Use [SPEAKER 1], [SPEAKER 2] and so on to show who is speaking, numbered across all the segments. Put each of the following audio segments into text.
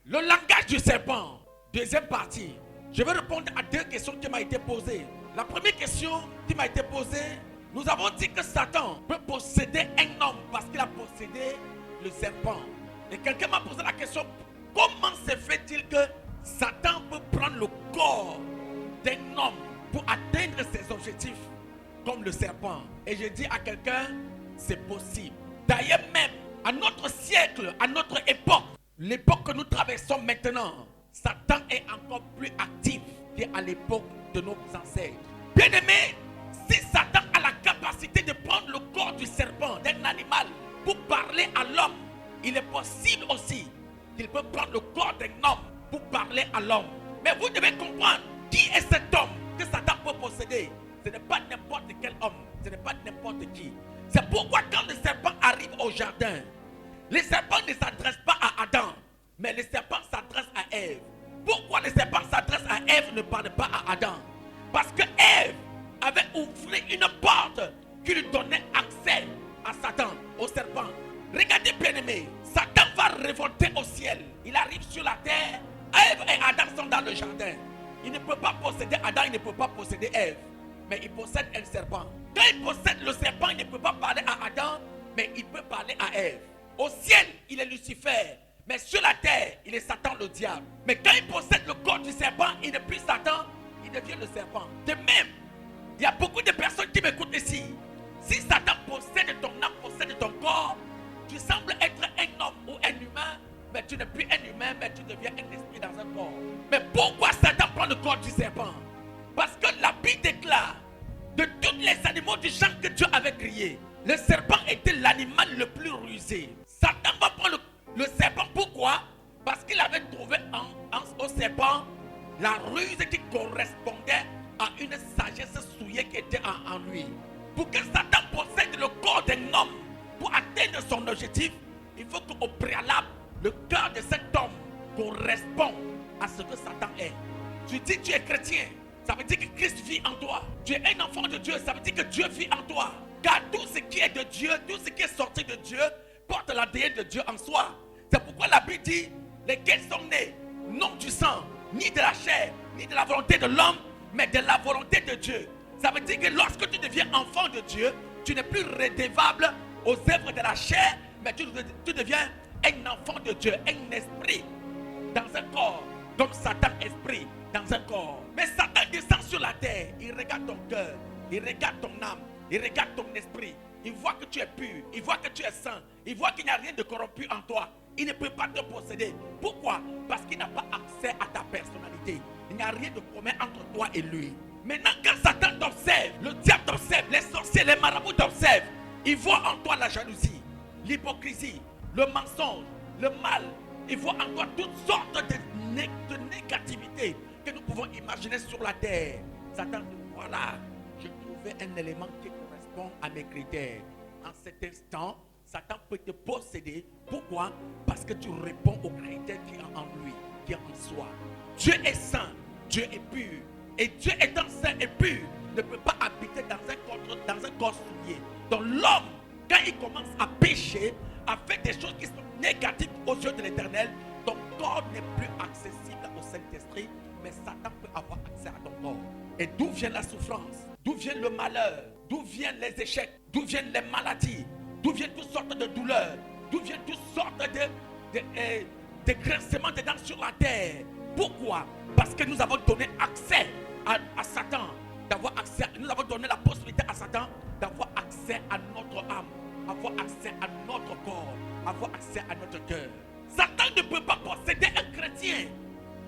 [SPEAKER 1] Le langage du serpent. Deuxième partie. Je vais répondre à deux questions qui m'ont été posées. La première question qui m'a été posée, nous avons dit que Satan peut posséder un homme parce qu'il a possédé le serpent. Et quelqu'un m'a posé la question, comment se fait-il que Satan peut prendre le corps d'un homme pour atteindre ses objectifs comme le serpent? Et je dis à quelqu'un, c'est possible. D'ailleurs même, à notre siècle, à notre époque, l'époque que nous traversons maintenant, Satan est encore plus actif qu'à l'époque de nos ancêtres. Bien aimé, si Satan a la capacité de prendre le corps du serpent, d'un animal, pour parler à l'homme, il est possible aussi qu'il peut prendre le corps d'un homme pour parler à l'homme. Mais vous devez comprendre, qui est cet homme que Satan peut posséder? Ce n'est pas n'importe quel homme, ce n'est pas n'importe qui. C'est pourquoi quand le serpent arrive au jardin, le serpent ne s'adresse pas à Adam, mais le serpent s'adresse à Ève. Pourquoi le serpent s'adresse à Ève, ne parle pas à Adam? Parce que Ève avait ouvert une porte qui lui donnait accès à Satan, au serpent. Regardez bien aimé, Satan va révolter au ciel. Il arrive sur la terre, Ève et Adam sont dans le jardin. Il ne peut pas posséder Adam, il ne peut pas posséder Ève, mais il possède un serpent. Quand il possède le serpent, il ne peut pas parler à Adam, mais il peut parler à Ève. Au ciel, il est Lucifer, mais sur la terre, il est Satan le diable. Mais quand il possède le corps du serpent, il n'est plus Satan, il devient le serpent. De même, il y a beaucoup de personnes qui m'écoutent ici. Si Satan possède ton âme, possède ton corps, tu sembles être un homme ou un humain, mais tu n'es plus un humain, mais tu deviens un esprit dans un corps. Mais pourquoi Satan prend le corps du serpent? Parce que la Bible déclare, de tous les animaux du champ que Dieu avait créés, le serpent était l'animal le plus rusé. Satan va prendre le serpent. Pourquoi? Parce qu'il avait trouvé au serpent la ruse qui correspondait à une sagesse souillée qui était en lui. Pour que Satan possède le corps d'un homme, pour atteindre son objectif, il faut qu'au préalable, le cœur de cet homme corresponde à ce que Satan est. Tu dis tu es chrétien, ça veut dire que Christ vit en toi. Tu es un enfant de Dieu, ça veut dire que Dieu vit en toi. Car tout ce qui est de Dieu, tout ce qui est sorti de Dieu, porte l'ADN de Dieu en soi. C'est pourquoi la Bible dit, lesquels sont nés, non du sang, ni de la chair, ni de la volonté de l'homme, mais de la volonté de Dieu. Ça veut dire que lorsque tu deviens enfant de Dieu, tu n'es plus redevable aux œuvres de la chair, mais tu deviens un enfant de Dieu, un esprit dans un corps, comme Satan esprit dans un corps. Mais Satan descend sur la terre, il regarde ton cœur, il regarde ton âme, il regarde ton esprit, il voit que tu es pur, il voit que tu es saint, il voit qu'il n'y a rien de corrompu en toi. Il ne peut pas te posséder. Pourquoi? Parce qu'il n'a pas accès à ta personnalité. Il n'y a rien de commun entre toi et lui. Maintenant, quand Satan t'observe, le diable t'observe, les sorciers, les marabouts t'observent, ils voient en toi la jalousie, l'hypocrisie, le mensonge, le mal. Ils voient en toi toutes sortes de négativité que nous pouvons imaginer sur la terre. Satan dit, voilà, j'ai trouvé un élément qui correspond à mes critères. En cet instant, Satan peut te posséder. Pourquoi? Parce que tu réponds aux critères qui sont en lui, qui est en soi. Dieu est saint, Dieu est pur. Et Dieu étant saint et pur, ne peut pas habiter dans un corps souillé. Donc l'homme, quand il commence à pécher, à faire des choses qui sont négatives aux yeux de l'Éternel, ton corps n'est plus accessible au Saint-Esprit, mais Satan peut avoir accès à ton corps. Et d'où vient la souffrance? D'où vient le malheur? D'où viennent les échecs? D'où viennent les maladies? D'où viennent toutes sortes de douleurs? D'où viennent toutes sortes de grincements de dents sur la terre? Pourquoi? Parce que nous avons donné accès à Satan, nous avons donné la possibilité à Satan d'avoir accès à notre âme, avoir accès à notre corps, avoir accès à notre cœur. Satan ne peut pas posséder un chrétien.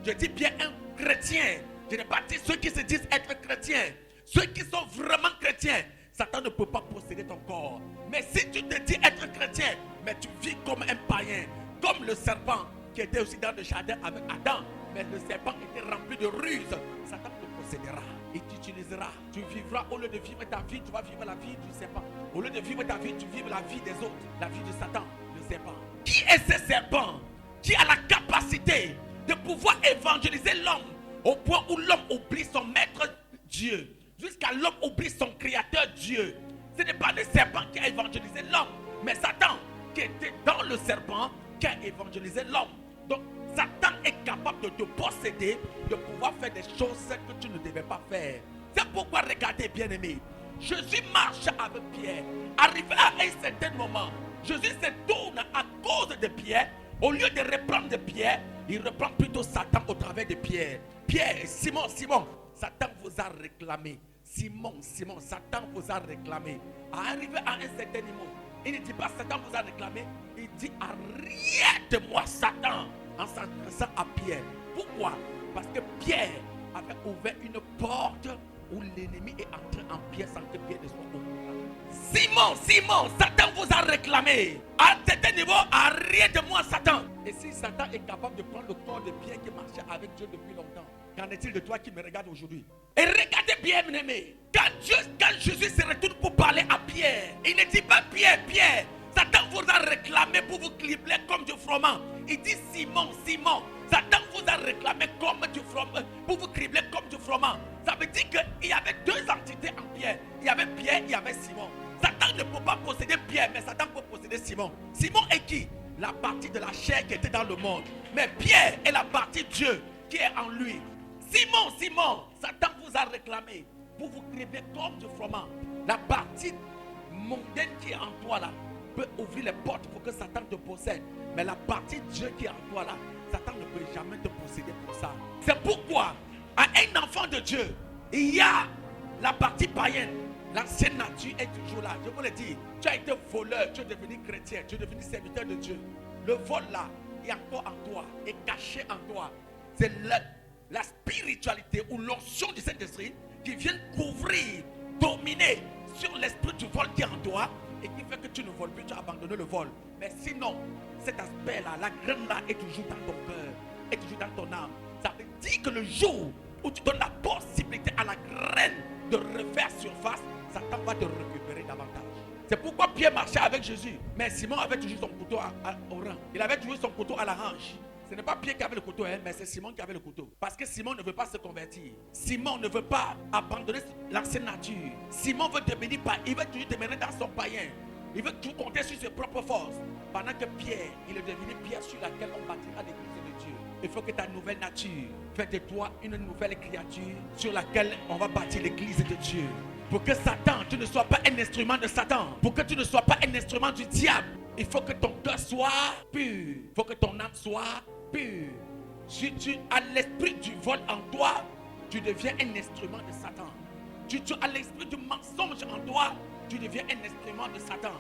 [SPEAKER 1] Je dis bien un chrétien. Je n'ai pas dit ceux qui se disent être chrétiens. Ceux qui sont vraiment chrétiens. Satan ne peut pas posséder ton corps. Mais si tu te dis être chrétien, mais tu vis comme un païen, comme le serpent qui était aussi dans le jardin avec Adam, mais le serpent était rempli de ruses, Satan te possédera. Il t'utilisera. Tu vivras, au lieu de vivre ta vie, tu vas vivre la vie du serpent. Au lieu de vivre ta vie, tu vives la vie des autres, la vie de Satan, le serpent. Qui est ce serpent qui a la capacité de pouvoir évangéliser l'homme au point où l'homme oublie son maître Dieu, jusqu'à l'homme oublie son créateur Dieu? Ce n'est pas le serpent qui a évangélisé l'homme, mais Satan qui était dans le serpent qui a évangélisé l'homme. Donc, Satan est capable de te posséder, de pouvoir faire des choses que tu ne devais pas faire. C'est pourquoi, regardez, bien-aimés, Jésus marche avec Pierre. Arrivé à un certain moment, Jésus se tourne à cause de Pierre. Au lieu de reprendre de Pierre, il reprend plutôt Satan au travers de Pierre. Pierre, Simon, Satan vous a réclamé. Simon, Satan vous a réclamé. Arrivé à un certain niveau, il ne dit pas Satan vous a réclamé, il dit arrête-moi Satan, en s'adressant à Pierre. Pourquoi? Parce que Pierre avait ouvert une porte où l'ennemi est entré en Pierre sans que Pierre ne soit au courant. Simon, Satan vous a réclamé. À un certain niveau, arrête-moi Satan. Et si Satan est capable de prendre le corps de Pierre qui marchait avec Dieu depuis longtemps, qu'en est-il de toi qui me regarde aujourd'hui? Et regardez bien, mes amis, quand Jésus se retourne pour parler à Pierre, il ne dit pas Pierre, Satan vous a réclamé pour vous cribler comme du froment. Il dit Simon, Satan vous a réclamé comme du froment, pour vous cribler comme du froment. Ça veut dire qu'il y avait deux entités en Pierre. Il y avait Pierre, il y avait Simon. Satan ne peut pas posséder Pierre, mais Satan peut posséder Simon. Simon est qui? La partie de la chair qui était dans le monde. Mais Pierre est la partie de Dieu qui est en lui. Simon, Satan vous a réclamé pour vous cribler comme du froment. La partie mondaine qui est en toi là peut ouvrir les portes pour que Satan te possède. Mais la partie de Dieu qui est en toi là, Satan ne peut jamais te posséder pour ça. C'est pourquoi à un enfant de Dieu, il y a la partie païenne. L'ancienne nature est toujours là. Je vous le dis, tu as été voleur, tu es devenu chrétien, tu es devenu serviteur de Dieu. Le vol là est encore en toi, est caché en toi. C'est la spiritualité ou l'onction du Saint-Esprit qui vient couvrir, dominer sur l'esprit du vol qui est en toi et qui fait que tu ne voles plus, tu as abandonné le vol. Mais sinon, cet aspect-là, la graine là est toujours dans ton cœur, est toujours dans ton âme. Ça veut dire que le jour où tu donnes la possibilité à la graine de refaire surface, Satan va te récupérer davantage. C'est pourquoi Pierre marchait avec Jésus. Mais Simon avait toujours son couteau au rein. Il avait toujours son couteau à la hanche. Ce n'est pas Pierre qui avait le couteau, mais c'est Simon qui avait le couteau. Parce que Simon ne veut pas se convertir. Simon ne veut pas abandonner l'ancienne nature. Simon veut devenir païen. Il veut toujours demeurer dans son païen. Il veut tout compter sur ses propres forces. Pendant que Pierre, il est devenu pierre sur laquelle on bâtira l'église de Dieu. Il faut que ta nouvelle nature fasse de toi une nouvelle créature sur laquelle on va bâtir l'église de Dieu. Pour que Satan, tu ne sois pas un instrument de Satan. Pour que tu ne sois pas un instrument du diable. Il faut que ton cœur soit pur. Il faut que ton âme soit pure. Si tu as l'esprit du vol en toi, tu deviens un instrument de Satan. Tu as l'esprit du mensonge en toi, tu deviens un instrument de Satan.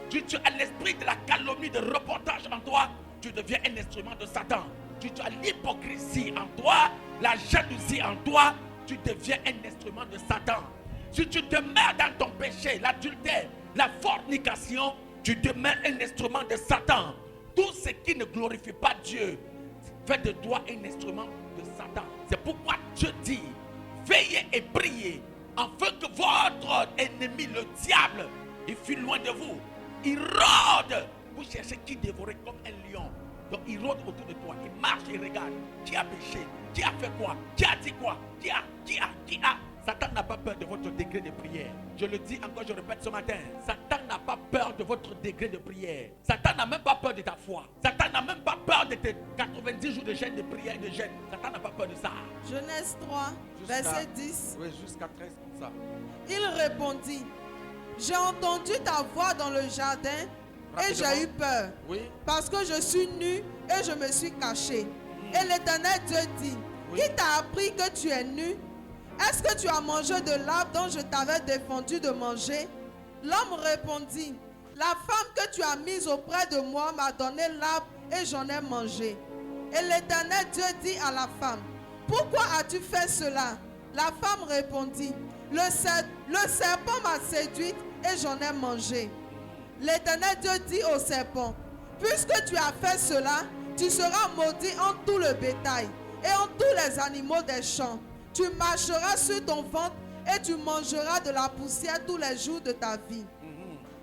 [SPEAKER 1] Tu as l'esprit de la calomnie, de reportage en toi, tu deviens un instrument de Satan. Tu as l'hypocrisie en toi, la jalousie en toi, tu deviens un instrument de Satan. Si tu demeures dans ton péché, l'adultère, la fornication, tu demeures un instrument de Satan. Tout ce qui ne glorifie pas Dieu fait de toi un instrument de Satan. C'est pourquoi Dieu dit, veillez et priez, afin que votre ennemi, le diable, il fuit loin de vous. Il rôde pour chercher qui dévorer comme un lion. Donc il rôde autour de toi, il marche, il regarde. Qui a péché? Qui a fait quoi? Qui a dit quoi? Qui a? Satan n'a pas peur de votre degré de prière. Je le dis encore, je répète ce matin. Satan n'a pas peur de votre degré de prière. Satan n'a même pas peur de ta foi. Satan n'a même pas peur de tes 90 jours de jeûne, de prière et de jeûne. Satan n'a pas peur de ça.
[SPEAKER 2] Genèse 3, verset 10.
[SPEAKER 1] Oui, jusqu'à 13 comme ça.
[SPEAKER 2] Il répondit, j'ai entendu ta voix dans le jardin et j'ai eu peur.
[SPEAKER 1] Oui.
[SPEAKER 2] Parce que je suis nu et je me suis caché. Et l'Éternel Dieu dit, qui t'a appris que tu es nu? Est-ce que tu as mangé de l'arbre dont je t'avais défendu de manger? L'homme répondit, la femme que tu as mise auprès de moi m'a donné l'arbre et j'en ai mangé. Et l'Éternel Dieu dit à la femme, pourquoi as-tu fait cela? La femme répondit, le serpent m'a séduite et j'en ai mangé. L'Éternel Dieu dit au serpent, puisque tu as fait cela, tu seras maudit en tout le bétail et en tous les animaux des champs. Tu marcheras sur ton ventre et tu mangeras de la poussière tous les jours de ta vie.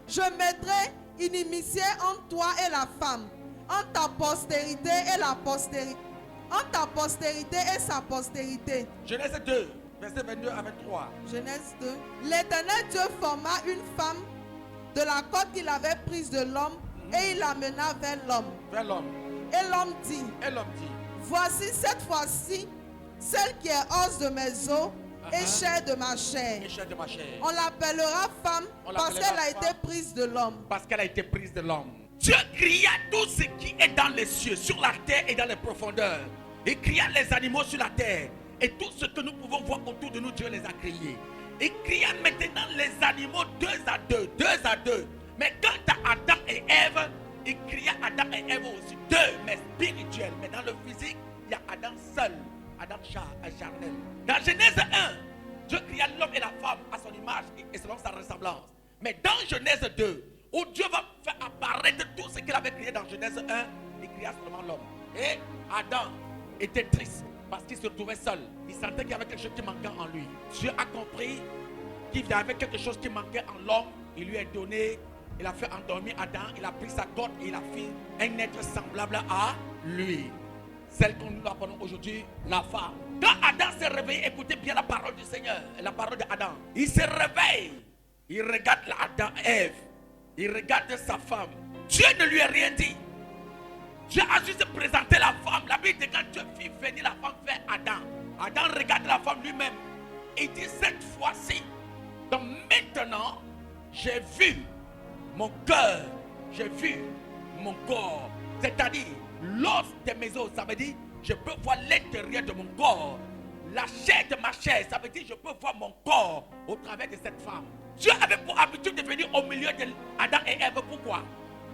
[SPEAKER 2] Je mettrai inimitié entre toi et la femme, entre ta postérité et la postérité, entre ta postérité et sa postérité.
[SPEAKER 1] Genèse 2, verset 22 à 23.
[SPEAKER 2] Genèse 2. L'Éternel Dieu forma une femme de la côte qu'il avait prise de l'homme et il l'amena vers l'homme.
[SPEAKER 1] Vers l'homme.
[SPEAKER 2] Et l'homme dit, voici cette fois-ci, celle qui est os de mes os et chair de ma chair. On l'appellera femme parce qu'elle a été prise de l'homme.
[SPEAKER 1] Parce qu'elle a été prise de l'homme. Dieu cria tout ce qui est dans les cieux, sur la terre et dans les profondeurs. Il cria les animaux sur la terre. Et tout ce que nous pouvons voir autour de nous, Dieu les a créés. Il cria maintenant les animaux deux à deux. Mais quant à Adam et Ève, il cria Adam et Ève aussi, deux, mais spirituels. Mais dans le physique, il y a Adam seul, Adam charnel. Dans Genèse 1, Dieu cria l'homme et la femme à son image et selon sa ressemblance. Mais dans Genèse 2, où Dieu va faire apparaître tout ce qu'il avait créé dans Genèse 1, il cria seulement l'homme. Et Adam était triste parce qu'il se retrouvait seul. Il sentait qu'il y avait quelque chose qui manquait en lui. Dieu a compris qu'il y avait quelque chose qui manquait en l'homme. Il lui a donné, il a fait endormir Adam, il a pris sa corde et il a fait un être semblable à lui. Celle que nous appelons aujourd'hui la femme. Quand Adam s'est réveillé, écoutez bien la parole du Seigneur, la parole d'Adam. Il se réveille, il regarde Adam, Ève, il regarde sa femme. Dieu ne lui a rien dit. Dieu a juste présenté la femme. La Bible dit quand Dieu fit venir la femme vers Adam. Adam regarde la femme lui-même. Il dit cette fois-ci. Donc maintenant, j'ai vu mon cœur, j'ai vu mon corps. C'est-à-dire, l'os de mes os, ça veut dire, je peux voir l'intérieur de mon corps. La chair de ma chair, ça veut dire, je peux voir mon corps au travers de cette femme. Dieu avait pour habitude de venir au milieu d'Adam et Ève. Pourquoi?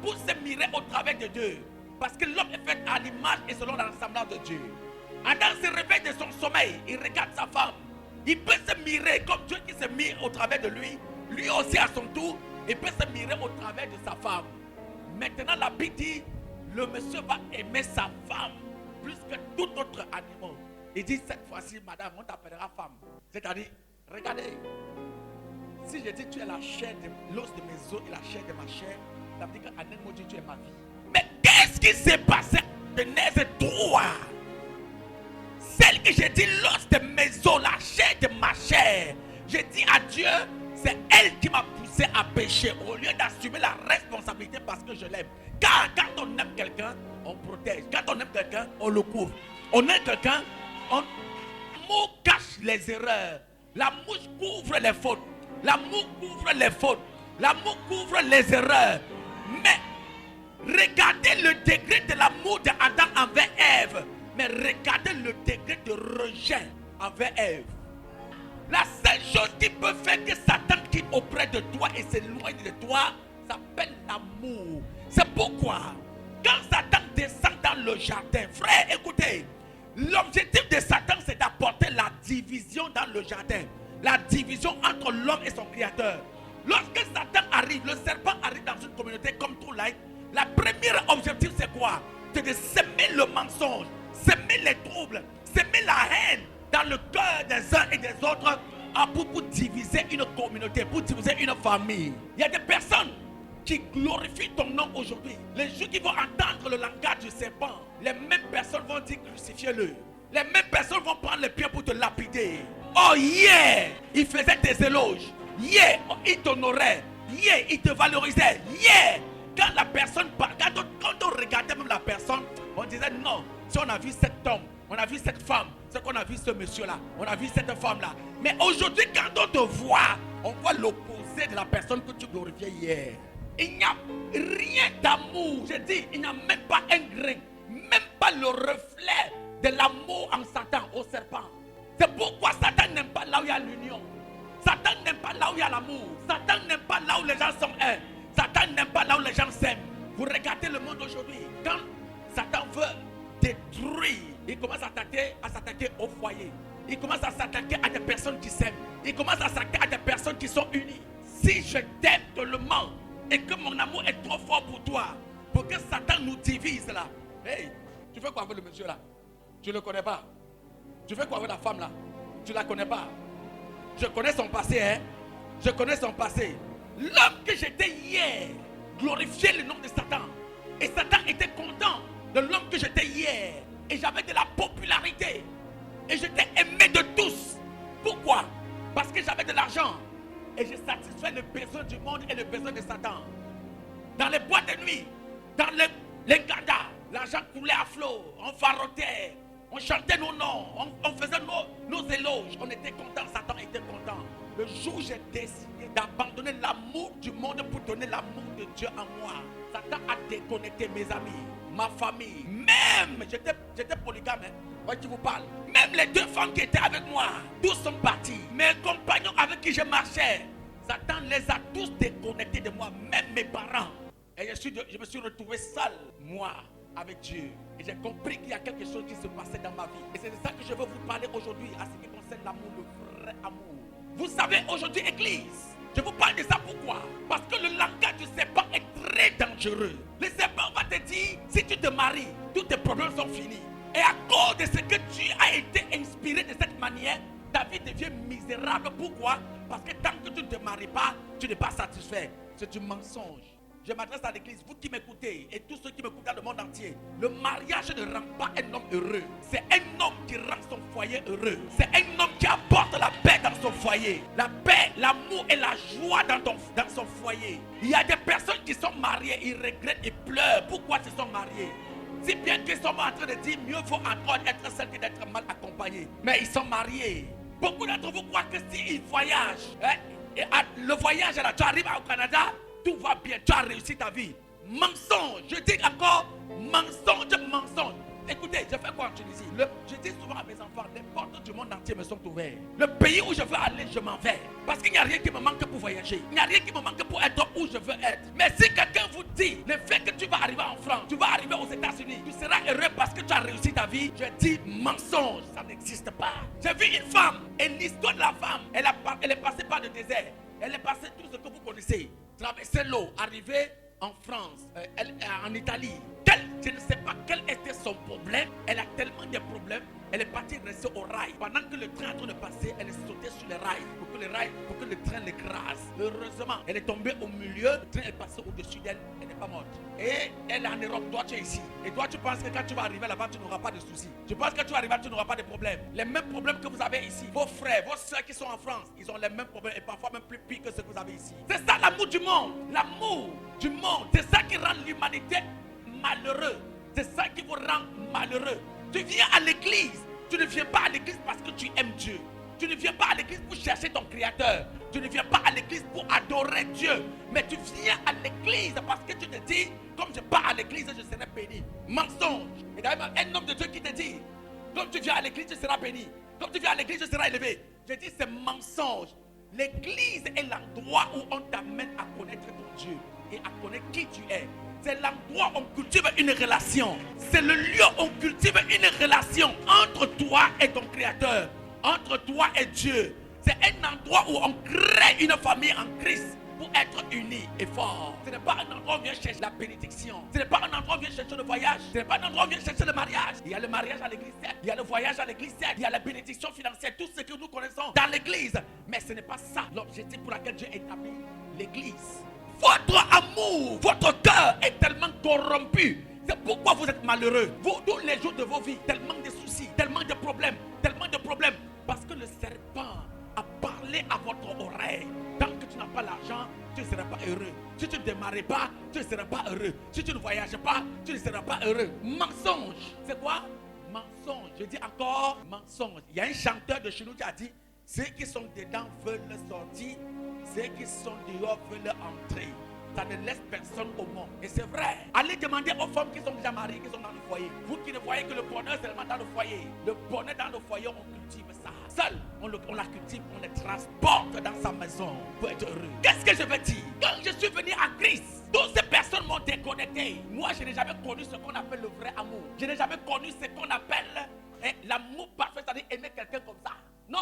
[SPEAKER 1] Pour se mirer au travers de Dieu. Parce que l'homme est fait à l'image et selon la ressemblance de Dieu. Adam se réveille de son sommeil, il regarde sa femme. Il peut se mirer comme Dieu qui se mire au travers de lui. Lui aussi à son tour, il peut se mirer au travers de sa femme. Maintenant la Bible dit, le monsieur va aimer sa femme plus que tout autre animal. Il dit cette fois-ci, madame, on t'appellera femme. C'est-à-dire, regardez, si je dis tu es la chair de l'os de mes os et la chair de ma chair, ça veut dire qu'en un mot dit tu es ma vie. Mais qu'est-ce qui s'est passé en Genèse 3? Celle que j'ai dit l'os de mes os, la chair de ma chair. J'ai dit à Dieu, c'est elle qui m'a poussé à pécher au lieu d'assumer la responsabilité parce que je l'aime. Car quand on aime quelqu'un, on protège. Quand on aime quelqu'un, on le couvre. On aime quelqu'un, l'amour cache les erreurs. L'amour couvre les fautes. L'amour couvre les fautes. L'amour couvre les erreurs. Mais regardez le degré de l'amour d'Adam envers Ève. Mais regardez le degré de rejet envers Ève. La seule chose qui peut faire que Satan quitte auprès de toi et s'éloigne de toi s'appelle l'amour. C'est pourquoi quand Satan descend dans le jardin, frère, écoutez, l'objectif de Satan c'est d'apporter la division dans le jardin. La division entre l'homme et son créateur. Lorsque Satan arrive, le serpent arrive dans une communauté comme True Light, la première objectif c'est quoi? C'est de semer le mensonge, semer les troubles, semer la haine dans le cœur des uns et des autres pour diviser une communauté, pour diviser une famille. Il y a des personnes qui glorifient ton nom aujourd'hui. Les gens qui vont entendre le langage du serpent, les mêmes personnes vont dire crucifiez-le. Les mêmes personnes vont prendre les pieds pour te lapider. Oh yeah, il faisait des éloges. Yeah, il t'honorait. Yeah, il te valorisait. Yeah, quand la personne, quand on regardait même la personne, on disait non, si on a vu cet homme, on a vu cette femme, c'est qu'on a vu ce monsieur-là, on a vu cette femme-là. Mais aujourd'hui, quand on te voit, on voit l'opposé de la personne que tu glorifiais hier. Il n'y a rien d'amour. Je dis, il n'y a même pas un grain, même pas le reflet de l'amour en Satan, au serpent. C'est pourquoi Satan n'aime pas là où il y a l'union. Satan n'aime pas là où il y a l'amour. Satan n'aime pas là où les gens sont un. Satan n'aime pas là où les gens s'aiment. Vous regardez le monde aujourd'hui. Quand Satan veut détruire, il commence à s'attaquer au foyer. Il commence à s'attaquer à des personnes qui s'aiment. Il commence à s'attaquer à des personnes qui sont unies. Si je t'aime tellement et que mon amour est trop fort pour toi, pour que Satan nous divise là. Hey, tu fais quoi avec le monsieur là? Tu ne le connais pas. Tu fais quoi avec la femme là? Tu ne la connais pas. Je connais son passé, hein. Je connais son passé. L'homme que j'étais hier glorifiait le nom de Satan. Et Satan était content de l'homme que j'étais hier. Et j'avais de la popularité. Et j'étais aimé de tous. Pourquoi? Parce que j'avais de l'argent. Et je satisfais le besoin du monde et le besoin de Satan. Dans les boîtes de nuit, dans les gadas, l'argent coulait piano, on farotait, on chantait nos noms, on faisait nos éloges. On était contents, Satan était content. Le jour où j'ai décidé d'abandonner l'amour du monde pour donner l'amour de Dieu en moi, Satan a déconnecté mes amis, ma famille. Même, j'étais polygame, hein. Moi qui vous parle. Même les 2 femmes qui étaient avec moi, tous sont partis. Mes compagnons avec qui je marchais, Satan les a tous déconnectés de moi, même mes parents. Et je me suis retrouvé seul, moi, avec Dieu. Et j'ai compris qu'il y a quelque chose qui se passait dans ma vie. Et c'est de ça que je veux vous parler aujourd'hui, à ce qui concerne l'amour, le vrai amour. Vous savez, aujourd'hui, Église, je vous parle de ça pourquoi? Parce que le langage du serpent est très dangereux. Le serpent va te dire, si tu te maries, tous tes problèmes sont finis. Et à cause de ce que tu as été inspiré de cette manière, ta vie devient misérable. Pourquoi? Parce que tant que tu ne te maries pas, tu n'es pas satisfait. C'est du mensonge. Je m'adresse à l'église, vous qui m'écoutez et tous ceux qui m'écoutent dans le monde entier. Le mariage ne rend pas un homme heureux. C'est un homme qui rend son foyer heureux. C'est un homme qui apporte la paix dans son foyer. La paix, l'amour et la joie dans son foyer. Il y a des personnes qui sont mariées, ils regrettent et pleurent. Pourquoi ils sont mariés? Si bien qu'ils sont en train de dire mieux vaut encore être seul que d'être mal accompagné. Mais ils sont mariés. Beaucoup d'entre vous croient que s'ils voyagent, le voyage, là, tu arrives au Canada, tout va bien, tu as réussi ta vie. Mensonge, je dis encore, mensonge. Écoutez, je fais quoi en Tunisie? Je dis souvent à mes enfants, les portes du monde entier me sont ouvertes. Le pays où je veux aller, je m'en vais. Parce qu'il n'y a rien qui me manque pour voyager. Il n'y a rien qui me manque pour être où je veux être. Mais si quelqu'un vous dit, le fait que tu vas arriver en France, tu vas arriver aux États-Unis, tu seras heureux parce que tu as réussi ta vie, je dis mensonge, ça n'existe pas. J'ai vu une femme, et l'histoire de la femme, elle est passée par le désert. Elle est passée tout ce que vous connaissez. Traverser l'eau, arriver en France, en Italie. Je ne sais pas quel était son problème. Elle a tellement de problèmes. Elle est partie rester au rail. Pendant que le train est en train de passer, elle est sautée sur les rails pour que le train l'écrase. Heureusement, elle est tombée au milieu. Le train est passé au-dessus d'elle. Elle n'est pas morte. Et elle est en Europe. Toi, tu es ici. Et toi, tu penses que quand tu vas arriver là-bas, tu n'auras pas de soucis. Tu penses que tu vas arriver là, tu n'auras pas de problèmes. Les mêmes problèmes que vous avez ici. Vos frères, vos soeurs qui sont en France, ils ont les mêmes problèmes et parfois même plus pire que ce que vous avez ici. C'est ça l'amour du monde. L'amour du monde. C'est ça qui rend l'humanité malheureux. C'est ça qui vous rend malheureux. Tu viens à l'église. Tu ne viens pas à l'église parce que tu aimes Dieu. Tu ne viens pas à l'église pour chercher ton créateur. Tu ne viens pas à l'église pour adorer Dieu. Mais tu viens à l'église parce que tu te dis, comme je pars à l'église, je serai béni. Mensonge. Et d'ailleurs, un homme de Dieu qui te dit, comme tu viens à l'église, tu seras béni. Comme tu viens à l'église, tu seras élevé. Je dis, c'est mensonge. L'église est l'endroit où on t'amène à connaître ton Dieu et à connaître qui tu es. C'est l'endroit où on cultive une relation. C'est le lieu où on cultive une relation entre toi et ton créateur, entre toi et Dieu. C'est un endroit où on crée une famille en Christ pour être unis et forts. Ce n'est pas un endroit où on vient chercher la bénédiction. Ce n'est pas un endroit où on vient chercher le voyage. Ce n'est pas un endroit où on vient chercher le mariage. Il y a le mariage à l'église, il y a le voyage à l'église, il y a la bénédiction financière, tout ce que nous connaissons dans l'église. Mais ce n'est pas ça l'objectif pour lequel Dieu établit l'église. Votre amour, votre cœur est tellement corrompu. C'est pourquoi vous êtes malheureux. Vous, tous les jours de vos vies, tellement de soucis, tellement de problèmes. Parce que le serpent a parlé à votre oreille. Tant que tu n'as pas l'argent, tu ne seras pas heureux. Si tu ne te maries pas, tu ne seras pas heureux. Si tu ne voyages pas, tu ne seras pas heureux. Mensonge. C'est quoi? Mensonge. Je dis encore mensonge. Il y a un chanteur de chez nous qui a dit, ceux qui sont dedans veulent sortir. Ceux qui sont dehors veulent entrer. Ça ne laisse personne au monde. Et c'est vrai. Allez demander aux femmes qui sont déjà mariées, qui sont dans le foyer. Vous qui ne voyez que le bonheur seulement dans le foyer. Le bonheur dans le foyer, on cultive ça. Seul, on la cultive, on le transporte dans sa maison pour être heureux. Qu'est-ce que je veux dire? Quand je suis venu à Christ, toutes ces personnes m'ont déconnecté. Moi, je n'ai jamais connu ce qu'on appelle le vrai amour. Je n'ai jamais connu ce qu'on appelle l'amour parfait, c'est-à-dire aimer quelqu'un comme ça. Non.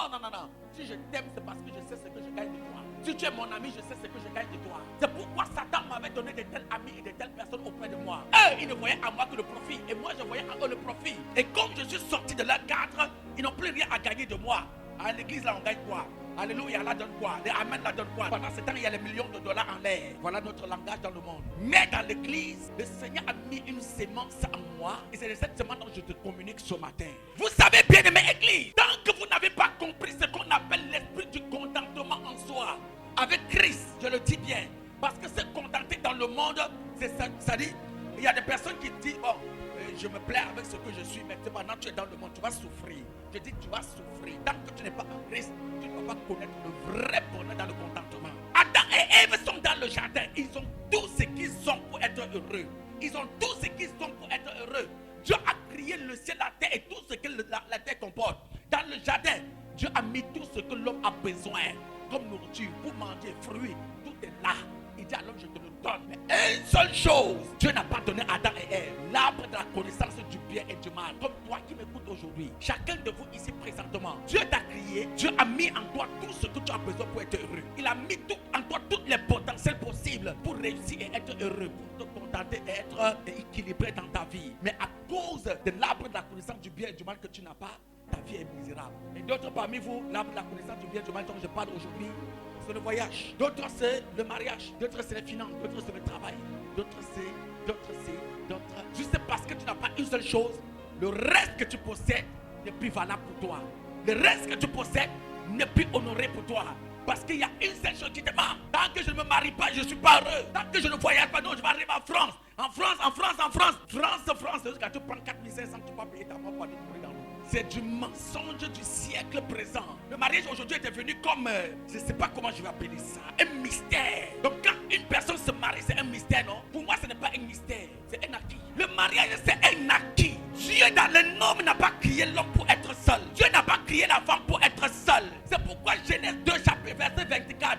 [SPEAKER 1] Si je t'aime, c'est parce que je sais ce que je gagne de toi. Si tu es mon ami, je sais ce que je gagne de toi. C'est pourquoi Satan m'avait donné de tels amis et de telles personnes auprès de moi. Eux, ils ne voyaient en moi que le profit. Et moi, je voyais en eux le profit. Et comme je suis sorti de leur cadre, ils n'ont plus rien à gagner de moi. À l'église, là, on gagne quoi? Alléluia, là donne quoi? Les Amen, là donne quoi? Pendant ce temps, il y a les millions de dollars en l'air. Voilà notre langage dans le monde. Mais dans l'église, le Seigneur a mis une sémence en moi. Et c'est de cette sémence dont je te communique ce matin. Vous savez bien, aimé église, tant que vous n'avez pas compris ce qu'on appelle l'esprit du contentement en soi, avec Christ, je le dis bien. Parce que se contenter dans le monde, c'est ça. Ça dit, il y a des personnes qui disent, bon, je me plais avec ce que je suis, mais maintenant tu es dans le monde, tu vas souffrir. Je dis tu vas souffrir. Tant que tu n'es pas en Christ, tu ne vas pas connaître le vrai bonheur dans le contentement. Adam et Ève sont dans le jardin. Ils ont tout ce qu'ils ont pour être heureux. Ils ont tout ce qu'ils ont pour être heureux. Dieu a créé le ciel, la terre et tout ce que la terre comporte. Dans le jardin, Dieu a mis tout ce que l'homme a besoin, comme nourriture, pour manger, fruits, tout est là. Il dit à l'homme, je te le donne. Mais une seule chose, Dieu n'a pas donné à Adam et Ève, l'arbre de la connaissance du bien et du mal. Comme toi qui m'écoutes aujourd'hui, chacun de vous ici présentement, Dieu t'a créé, Dieu a mis en toi tout ce que tu as besoin pour être heureux. Il a mis tout en toi, tous les potentiels possibles pour réussir et être heureux, pour te contenter et être équilibré dans ta vie. Mais à cause de l'arbre de la connaissance du bien et du mal que tu n'as pas, ta vie est misérable. Et d'autres parmi vous, l'arbre de la connaissance du bien et du mal dont je parle aujourd'hui, c'est le voyage, d'autres c'est le mariage, d'autres c'est les finances, d'autres c'est le travail, d'autres. Juste parce que tu n'as pas une seule chose, le reste que tu possèdes n'est plus valable pour toi. Le reste que tu possèdes n'est plus honoré pour toi. Parce qu'il y a une seule chose qui te manque. Tant que je ne me marie pas, je ne suis pas heureux. Tant que je ne voyage pas, non, je vais arriver en France. En France, jusqu'à tu prends 4500, tu vas payer ta mort pour aller mourir dans l'eau. C'est du mensonge du siècle présent. Le mariage aujourd'hui est devenu comme, je ne sais pas comment je vais appeler ça, un mystère. Donc quand une personne se marie, c'est un mystère, non? Pour moi, ce n'est pas un mystère, c'est un acquis. Le mariage, c'est un acquis. Dieu dans le nom n'a pas créé l'homme pour être seul. Dieu n'a pas créé la femme pour être seule. C'est pourquoi Genèse 2, chapitre verset 24.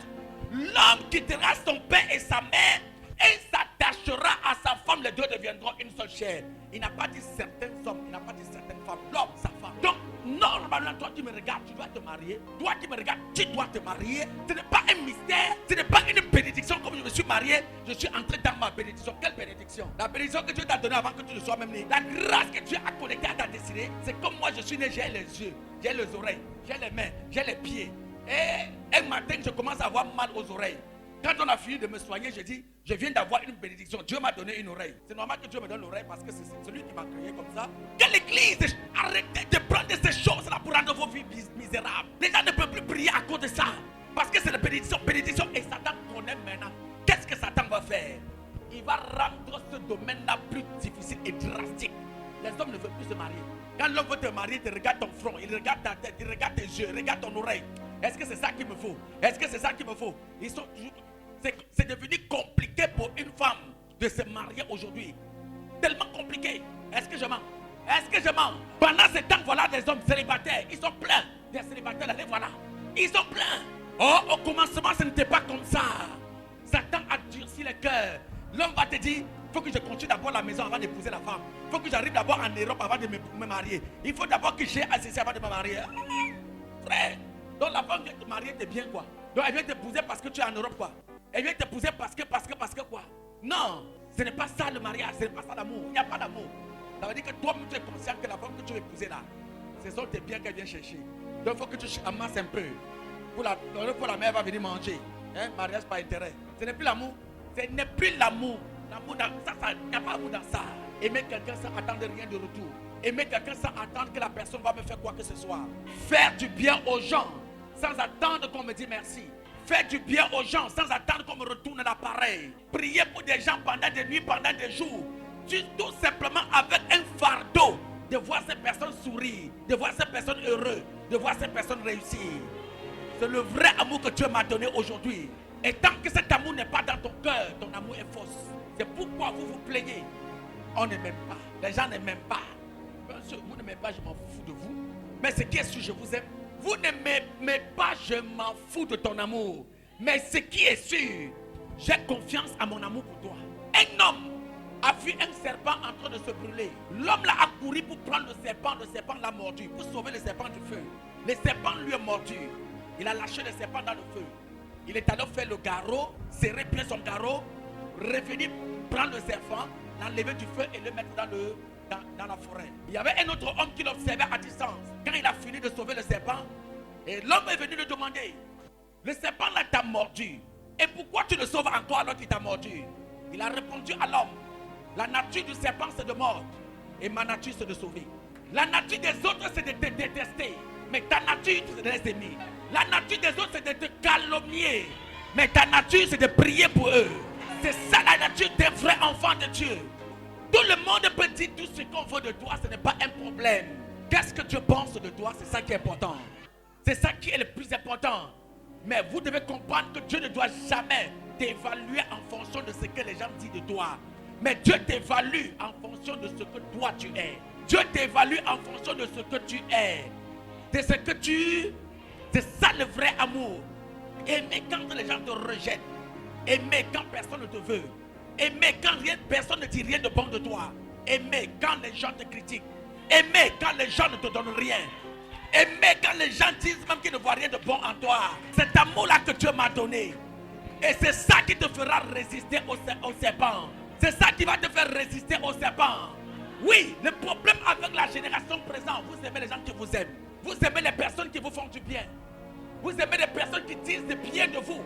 [SPEAKER 1] L'homme quittera son père et sa mère et s'attachera à sa femme. Les deux deviendront une seule chair. Il n'a pas dit certains hommes, il n'a pas dit certaines femmes. L'homme, sa femme. Donc, normalement, toi qui me regardes, tu dois te marier. Toi qui me regardes, tu dois te marier. Ce n'est pas un mystère, ce n'est pas une bénédiction. Comme je me suis marié, je suis entré dans ma bénédiction. Quelle bénédiction? La bénédiction que Dieu t'a donnée avant que tu ne sois même né. La grâce que Dieu a connectée à ta destinée. C'est comme moi, je suis né, j'ai les yeux, j'ai les oreilles, j'ai les mains, j'ai les pieds. Et un matin, je commence à avoir mal aux oreilles. Quand on a fini de me soigner, je dis, je viens d'avoir une bénédiction. Dieu m'a donné une oreille. C'est normal que Dieu me donne l'oreille parce que c'est celui qui m'a créé comme ça. Que l'église, arrêtez de prendre ces choses-là pour rendre vos vies misérables. Les gens ne peuvent plus prier à cause de ça. Parce que c'est la bénédiction. Et Satan connaît maintenant. Qu'est-ce que Satan va faire? Il va rendre ce domaine-là plus difficile et drastique. Les hommes ne veulent plus se marier. Quand l'homme veut te marier, il regarde ton front, il regarde ta tête, il regarde tes yeux, il regarde ton oreille. Est-ce que c'est ça qu'il me faut? Est-ce que c'est ça qu'il me faut? Ils sont toujours... C'est devenu compliqué pour une femme de se marier aujourd'hui. Tellement compliqué. Est-ce que je mens? Est-ce que je mens? Pendant ce temps, voilà des hommes célibataires. Ils sont pleins. Des célibataires, allez, voilà. Ils sont pleins. Oh, au commencement, ce n'était pas comme ça. Satan a durci les cœurs. L'homme va te dire, il faut que je continue d'abord la maison avant d'épouser la femme. Il faut que j'arrive d'abord en Europe avant de me marier. Il faut d'abord que j'ai assez avant de me marier. Frère, donc la femme vient te marier, t'es bien quoi? Donc elle vient t'épouser parce que tu es en Europe quoi? Elle vient t'épouser parce que quoi? Non, ce n'est pas ça le mariage, ce n'est pas ça l'amour. Il n'y a pas d'amour. Ça veut dire que toi-même tu es conscient que la femme que tu veux épouser là, ce sont tes biens qu'elle vient chercher. Donc il faut que tu amasses un peu. Pour la mère va venir manger. Hein? Mariage par intérêt. Ce n'est plus l'amour. Ce n'est plus l'amour. L'amour dans ça, il n'y a pas d'amour dans ça. Aimer quelqu'un sans attendre rien de retour. Aimer quelqu'un sans attendre que la personne va me faire quoi que ce soit. Faire du bien aux gens sans attendre qu'on me dise merci. Faire du bien aux gens sans attendre qu'on me retourne l'appareil. Prier pour des gens pendant des nuits, pendant des jours. Tout simplement avec un fardeau de voir ces personnes sourire, de voir ces personnes heureuses, de voir ces personnes réussir. C'est le vrai amour que Dieu m'a donné aujourd'hui. Et tant que cet amour n'est pas dans ton cœur, ton amour est fausse. C'est pourquoi vous vous plaignez. On ne m'aime pas. Les gens ne m'aiment pas. Bien sûr, vous ne m'aimez pas, je m'en fous de vous. Mais ce qui est sûr, je vous aime. Vous ne m'aimez pas, je m'en fous de ton amour. Mais ce qui est sûr, j'ai confiance à mon amour pour toi. Un homme a vu un serpent en train de se brûler. L'homme là a couru pour prendre le serpent l'a mordu, pour sauver le serpent du feu. Le serpent lui a mordu. Il a lâché le serpent dans le feu. Il est allé faire le garrot, serrer bien son garrot, revenir prendre le serpent, l'enlever du feu et le mettre dans la forêt. Il y avait un autre homme qui l'observait à distance. Quand il a fini de sauver le serpent, et l'homme est venu lui demander, le serpent là t'a mordu, et pourquoi tu le sauves encore alors qu'il t'a mordu? Il a répondu à l'homme, la nature du serpent c'est de mordre, et ma nature c'est de sauver. La nature des autres c'est de te détester, mais ta nature c'est de les aimer. La nature des autres c'est de te calomnier, mais ta nature c'est de prier pour eux. C'est ça la nature des vrais enfants de Dieu. Tout le monde peut dire tout ce qu'on c'est ça qui est important. C'est ça qui est le plus important. Mais vous devez comprendre que Dieu ne doit jamais t'évaluer en fonction de ce que les gens disent de toi. Mais Dieu t'évalue en fonction de ce que toi tu es. Dieu t'évalue en fonction de ce que tu es. De ce que tu... C'est ça le vrai amour. Aimer quand les gens te rejettent. Aimer quand personne ne te veut. Aimer quand personne ne dit rien de bon de toi. Aimer quand les gens te critiquent. Aimer quand les gens ne te donnent rien. Aimer quand les gens disent même qu'ils ne voient rien de bon en toi. Cet amour-là que Dieu m'a donné. Et c'est ça qui te fera résister au serpent. C'est ça qui va te faire résister au serpent. Oui, le problème avec la génération présente, vous aimez les gens qui vous aiment. Vous aimez les personnes qui vous font du bien. Vous aimez les personnes qui disent du bien de vous.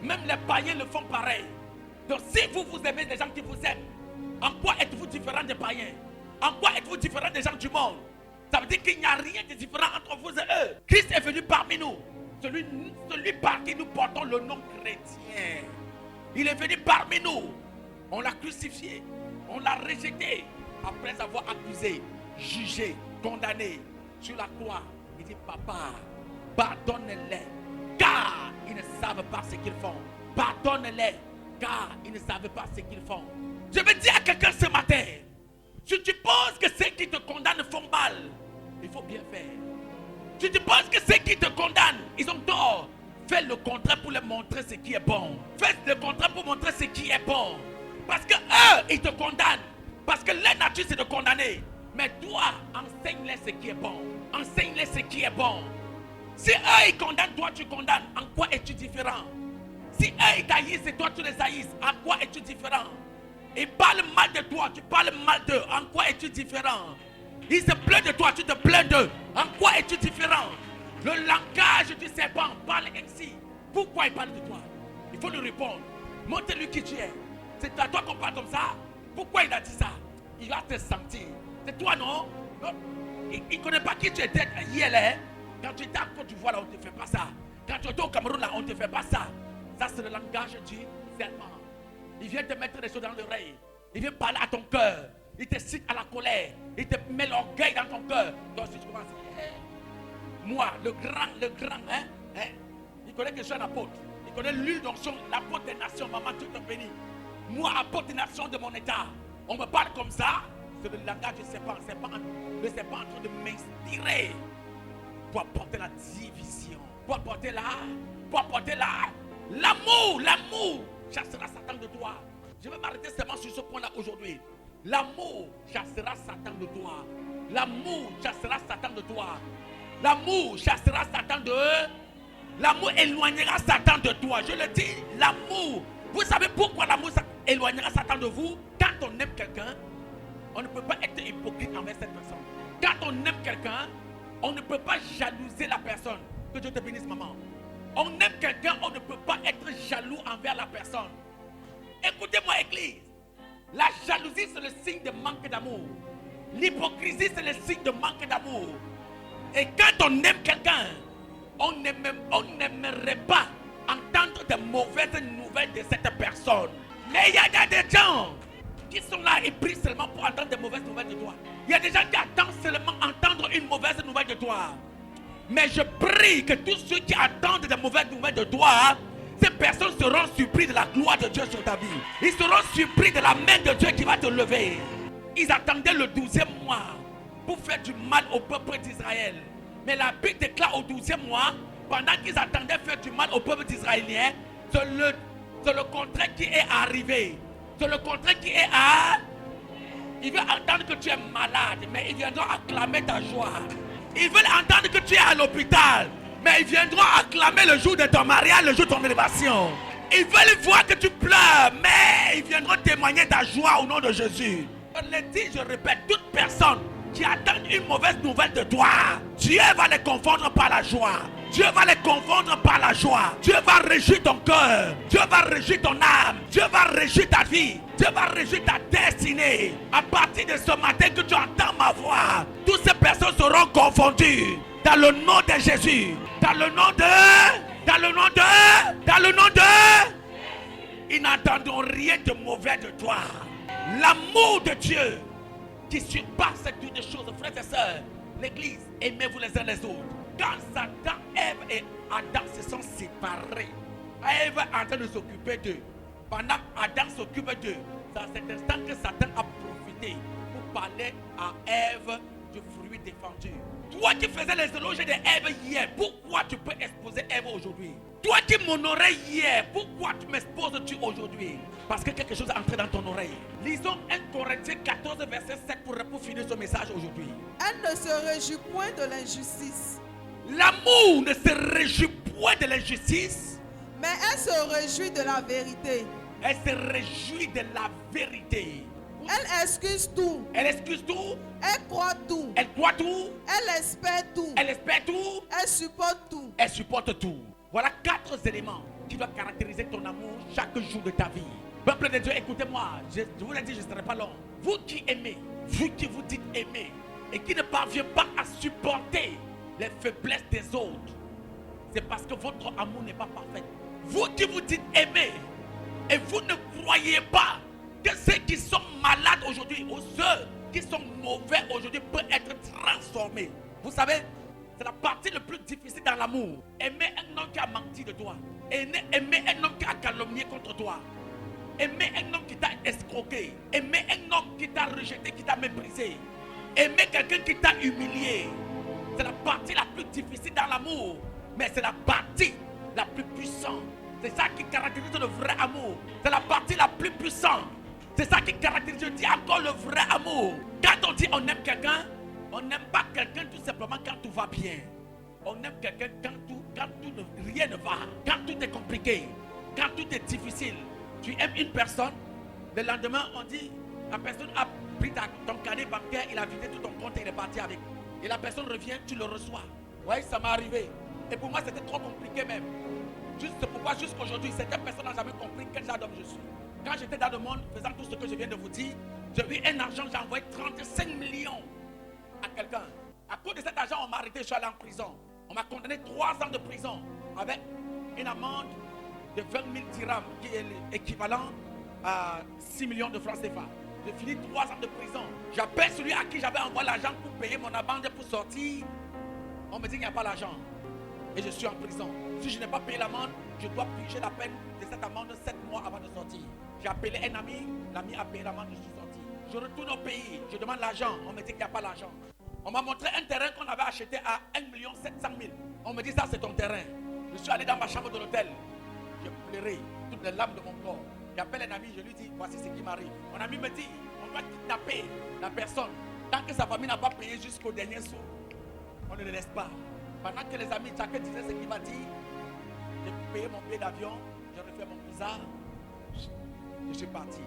[SPEAKER 1] Même les païens le font pareil. Donc si vous aimez les gens qui vous aiment, en quoi êtes-vous différent des païens? En quoi êtes-vous différent des gens du monde? Ça veut dire qu'il n'y a rien de différent entre vous et eux. Christ est venu parmi nous. Celui par qui nous portons le nom chrétien. Il est venu parmi nous. On l'a crucifié. On l'a rejeté. Après avoir accusé, jugé, condamné sur la croix. Il dit, papa, pardonne-les. Car ils ne savent pas ce qu'ils font. Pardonne-les. Car ils ne savent pas ce qu'ils font. Je veux dire à quelqu'un ce matin. Si tu penses que ceux qui te condamnent font mal, il faut bien faire. Si tu penses que ceux qui te condamnent, ils ont tort, fais le contraire pour leur montrer ce qui est bon. Fais le contraire pour montrer ce qui est bon. Parce que eux, ils te condamnent. Parce que leur nature, c'est de condamner. Mais toi, enseigne-les ce qui est bon. Enseigne-les ce qui est bon. Si eux, ils condamnent, toi, tu condamnes. En quoi es-tu différent? Si eux, ils t'haïssent et toi, tu les haïsses, en quoi es-tu différent? Ils parlent mal de toi, tu parles mal d'eux. En quoi es-tu différent? Ils se plaignent de toi, tu te plains d'eux. En quoi es-tu différent? Le langage du serpent parle ainsi. Pourquoi il parle de toi? Il faut lui répondre. Montre-lui qui tu es. C'est à toi qu'on parle comme ça. Pourquoi il a dit ça? Il va te sentir. C'est toi, non? Non. Il ne connaît pas qui tu étais hier. Hein? Quand tu étais à Côte d'Ivoire, là, on ne te fait pas ça. Quand tu étais au Cameroun, là, on ne te fait pas ça. Ça, c'est le langage du serpent. Il vient te mettre des choses dans l'oreille. Il vient parler à ton cœur. Il te cite à la colère. Il te met l'orgueil dans ton cœur. Donc si tu commences, moi, le grand, hein? Il connaît que je suis un apôtre. Il connaît l'huile d'onction, l'apôtre des nations. Maman, Dieu te bénit. Moi, apôtre des nations de mon état. On me parle comme ça. C'est le langage du serpent. Le serpent en train de m'inspirer pour apporter la division. Pour apporter l'amour. L'amour chassera Satan de toi. Je vais m'arrêter seulement sur ce point-là aujourd'hui. L'amour chassera Satan de toi. L'amour chassera Satan de toi. L'amour chassera Satan de... L'amour éloignera Satan de toi. Je le dis, l'amour. Vous savez pourquoi l'amour éloignera Satan de vous? Quand on aime quelqu'un, on ne peut pas être hypocrite envers cette personne. Quand on aime quelqu'un, on ne peut pas jalouser la personne. Que Dieu te bénisse, maman. On aime quelqu'un, on ne peut pas être jaloux envers la personne. Écoutez-moi, église. La jalousie, c'est le signe de manque d'amour. L'hypocrisie, c'est le signe de manque d'amour. Et quand on aime quelqu'un, on n'aimerait pas entendre de mauvaises nouvelles de cette personne. Mais il y a des gens qui sont là et prient seulement pour entendre de mauvaises nouvelles de toi. Il y a des gens qui attendent seulement entendre une mauvaise nouvelle de toi. Mais je prie que tous ceux qui attendent de mauvaises nouvelles de toi, ces personnes seront surpris de la gloire de Dieu sur ta vie. Ils seront surpris de la main de Dieu qui va te lever. Ils attendaient le 12e mois pour faire du mal au peuple d'Israël. Mais la Bible déclare au 12e mois, pendant qu'ils attendaient faire du mal au peuple d'Israélien, c'est le contraire qui est arrivé. C'est le contraire qui est à... Ils veulent entendre que tu es malade, mais ils viendront acclamer ta joie. Ils veulent entendre que tu es à l'hôpital, mais ils viendront acclamer le jour de ton mariage, le jour de ton élévation. Ils veulent voir que tu pleures, mais ils viendront témoigner ta joie au nom de Jésus. Je le dis, je répète, toute personne qui attend une mauvaise nouvelle de toi, Dieu va les confondre par la joie. Dieu va les confondre par la joie. Dieu va régir ton cœur. Dieu va régir ton âme. Dieu va régir ta vie. Dieu va régir ta destinée. À partir de ce matin que tu entends ma voix, toutes ces personnes seront confondues. Dans le nom de Jésus. Dans le nom de... Ils n'entendront rien de mauvais de toi. L'amour de Dieu qui surpasse toutes les choses, frères et sœurs. L'église, aimez-vous les uns les autres. Quand Satan, Ève et Adam se sont séparés, Ève est en train de s'occuper d'eux. Pendant qu'Adam s'occupe d'eux, c'est à cet instant que Satan a profité pour parler à Ève du fruit défendu. Toi qui faisais les éloges d'Ève hier, pourquoi tu peux exposer Ève aujourd'hui? Toi qui m'honorais hier, pourquoi tu m'exposes-tu aujourd'hui? Parce que quelque chose est entré dans ton oreille. Lisons 1 Corinthiens 14, verset 7 pour finir ce message aujourd'hui.
[SPEAKER 2] Elle ne se réjouit point de l'injustice,
[SPEAKER 1] L'amour ne se réjouit point de l'injustice,
[SPEAKER 2] mais elle se réjouit de la vérité.
[SPEAKER 1] elle se réjouit de la vérité.
[SPEAKER 2] Elle excuse tout,
[SPEAKER 1] Elle excuse tout,
[SPEAKER 2] elle croit tout,
[SPEAKER 1] elle croit tout,
[SPEAKER 2] elle espère tout,
[SPEAKER 1] elle espère tout,
[SPEAKER 2] elle supporte tout.
[SPEAKER 1] elle supporte tout. Voilà 4 éléments qui doivent caractériser ton amour chaque jour de ta vie. Peuple de Dieu, écoutez-moi, je vous l'ai dit, je ne serai pas long. Vous qui aimez, vous qui vous dites aimer et qui ne parvenez pas à supporter les faiblesses des autres, c'est parce que votre amour n'est pas parfait. Vous qui vous dites aimer et vous ne croyez pas que ceux qui sont malades aujourd'hui ou ceux qui sont mauvais aujourd'hui peuvent être transformés. Vous savez, c'est la partie la plus difficile dans l'amour. Aimer un homme qui a menti de toi. Aimer un homme qui a calomnié contre toi. Aimer un homme qui t'a escroqué. Aimer un homme qui t'a rejeté, qui t'a méprisé. Aimer quelqu'un qui t'a humilié. C'est la partie la plus difficile dans l'amour. Mais c'est la partie la plus puissante. C'est ça qui caractérise le vrai amour. C'est la partie la plus puissante. C'est ça qui caractérise, je dis encore, le vrai amour. Quand on dit on aime quelqu'un, on n'aime pas quelqu'un tout simplement quand tout va bien. On aime quelqu'un rien ne va, quand tout est compliqué, quand tout est difficile. Tu aimes une personne, le lendemain on dit, la personne a pris ton cadet bancaire, il a vidé tout ton compte et il est parti avec. Et la personne revient, tu le reçois. Oui, ça m'est arrivé. Et pour moi c'était trop compliqué même. C'est pourquoi jusqu'aujourd'hui, certaines personnes n'ont jamais compris quel genre d'homme je suis. Quand j'étais dans le monde, faisant tout ce que je viens de vous dire, j'ai eu un argent, j'ai envoyé 35 millions à quelqu'un. À cause de cet argent, on m'a arrêté, je suis allé en prison. On m'a condamné 3 ans de prison avec une amende de 20 000 dirhams, qui est l'équivalent à 6 millions de francs CFA. J'ai fini 3 ans de prison. J'appelle celui à qui j'avais envoyé l'argent pour payer mon amende pour sortir. On me dit qu'il n'y a pas l'argent. Et je suis en prison. Si je n'ai pas payé l'amende, je dois purger la peine de cette amende 7 mois avant de sortir. J'ai appelé un ami, l'ami a payé l'amende, je suis sorti. Je retourne au pays, je demande l'argent, on me dit qu'il n'y a pas l'argent. On m'a montré un terrain qu'on avait acheté à 1 700 000. On me dit ça c'est ton terrain. Je suis allé dans ma chambre de l'hôtel. J'ai pleuré, toutes les larmes de mon corps. J'appelle un ami, je lui dis voici ce qui m'arrive. Mon ami me dit on doit kidnapper la personne. Tant que sa famille n'a pas payé jusqu'au dernier sou, on ne le laisse pas. Pendant que les amis, chacun disait ce qu'il m'a dit, j'ai payé mon billet d'avion, j'ai refait mon visa, je suis parti.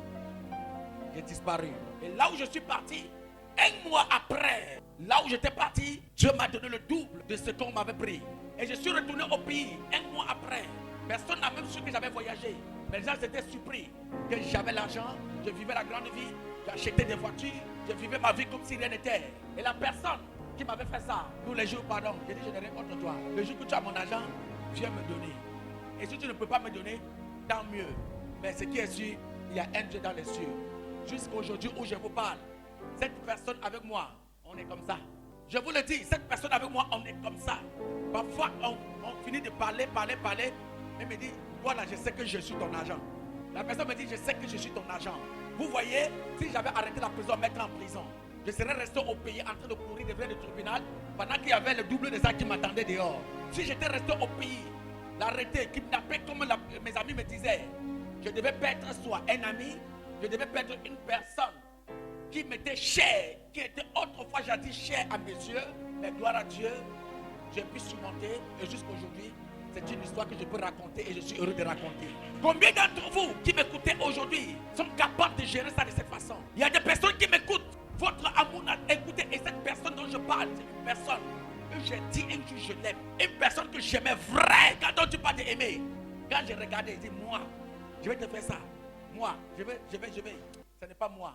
[SPEAKER 1] J'ai disparu. Et là où je suis parti, 1 mois après, là où j'étais parti, Dieu m'a donné le double de ce qu'on m'avait pris. Et je suis retourné au pays 1 mois après. Personne n'a même su que j'avais voyagé. Les gens étaient surpris que j'avais l'argent, je vivais la grande vie, j'achetais des voitures, je vivais ma vie comme si rien n'était. Et la personne qui m'avait fait ça, tous les jours, pardon, j'ai dit je n'ai rien contre toi. Le jour que tu as mon argent, viens me donner. Et si tu ne peux pas me donner, tant mieux. Mais ce qui est sûr, il y a un Dieu dans les cieux. Jusqu'aujourd'hui où je vous parle, cette personne avec moi, on est comme ça. Je vous le dis, cette personne avec moi, on est comme ça. Parfois, on finit de parler. Elle me dit, voilà, je sais que je suis ton agent. La personne me dit, je sais que je suis ton agent. Vous voyez, si j'avais arrêté la prison, mettre en prison, je serais resté au pays en train de courir devant le tribunal pendant qu'il y avait le double de ça qui m'attendait dehors. Si j'étais resté au pays, l'arrêter, kidnapper comme mes amis me disaient, je devais perdre soit un ami, je devais perdre une personne qui m'était chère, qui était autrefois jadis chère à mes yeux, mais gloire à Dieu, j'ai pu surmonter et jusqu'aujourd'hui, c'est une histoire que je peux raconter et je suis heureux de raconter. Combien d'entre vous qui m'écoutez aujourd'hui sont capables de gérer ça de cette façon? Il y a des personnes qui m'écoutent. Votre amour n'a écouté et cette personne dont je parle, c'est une personne que j'ai dit un jour je l'aime. Une personne que j'aimais vrai. Quand on dit pas d'aimer, quand j'ai regardé, j'ai dit moi, je vais te faire ça. Moi, je vais. Ce n'est pas moi.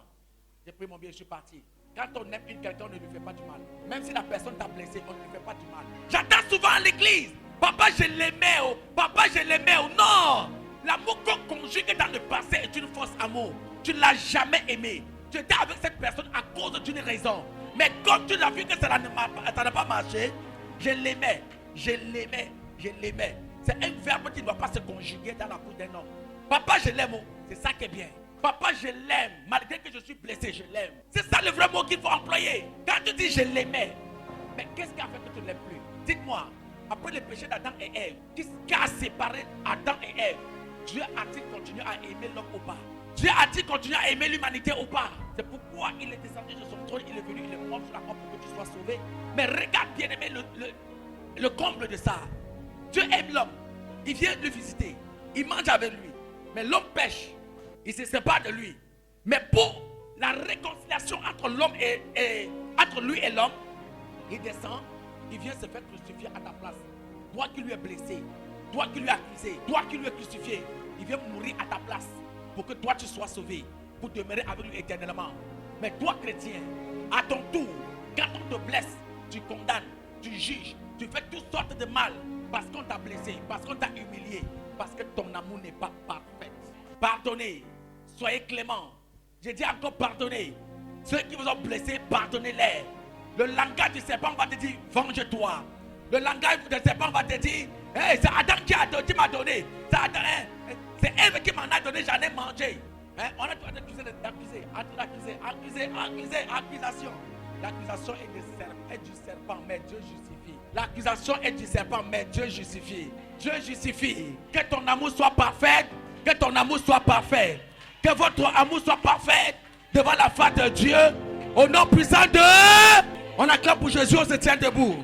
[SPEAKER 1] J'ai pris mon billet, je suis parti. Quand on aime quelqu'un, on ne lui fait pas du mal. Même si la personne t'a blessé, on ne lui fait pas du mal. J'attends souvent à l'église. Papa, je l'aimais. Oh. Papa, je l'aimais. Oh. Non. L'amour qu'on conjugue dans le passé est une fausse amour. Tu ne l'as jamais aimé. Tu étais avec cette personne à cause d'une raison. Mais comme tu as vu que ça n'a pas marché, je l'aimais. C'est un verbe qui ne doit pas se conjuguer dans la bouche d'un homme. Papa, je l'aime. C'est ça qui est bien. Papa, je l'aime. Malgré que je suis blessé, je l'aime. C'est ça le vrai mot qu'il faut employer. Quand tu dis je l'aimais, mais qu'est-ce qui a fait que tu ne l'aimes plus? Dites-moi, après le péché d'Adam et Ève, qu'est-ce qui a séparé Adam et Ève? Dieu a-t-il continué à aimer l'homme ou pas? Dieu a-t-il continué à aimer l'humanité ou pas? C'est pourquoi il est descendu de son trône, il est venu, il est mort sur la croix pour que tu sois sauvé. Mais regarde bien aimé le comble de ça. Dieu aime l'homme, il vient le visiter, il mange avec lui. Mais l'homme pêche, il se sépare de lui. Mais pour la réconciliation entre l'homme entre lui et l'homme, il descend, il vient se faire crucifier à ta place. Toi qui lui es blessé, toi qui lui es accusé, toi qui lui es crucifié, il vient mourir à ta place pour que toi tu sois sauvé, pour demeurer avec lui éternellement. Mais toi chrétien, à ton tour, quand on te blesse, tu condamnes, tu juges, tu fais toutes sortes de mal parce qu'on t'a blessé, parce qu'on t'a humilié, parce que ton amour n'est pas parfait. Pardonnez, soyez clément. J'ai dit encore pardonnez. Ceux qui vous ont blessés, pardonnez-les. Le langage du serpent va te dire venge-toi. Le langage du serpent va te dire hey, c'est Adam qui m'a donné. C'est Adam, hein? C'est Ève qui m'en a donné, j'en ai mangé. Hein? On a tout accusé, accusation. L'accusation est du serpent, mais Dieu justifie. L'accusation est du serpent, mais Dieu justifie. Dieu justifie. Que ton amour soit parfait. Que ton amour soit parfait. Que votre amour soit parfait devant la face de Dieu. Au nom puissant de... On acclame pour Jésus, on se tient debout.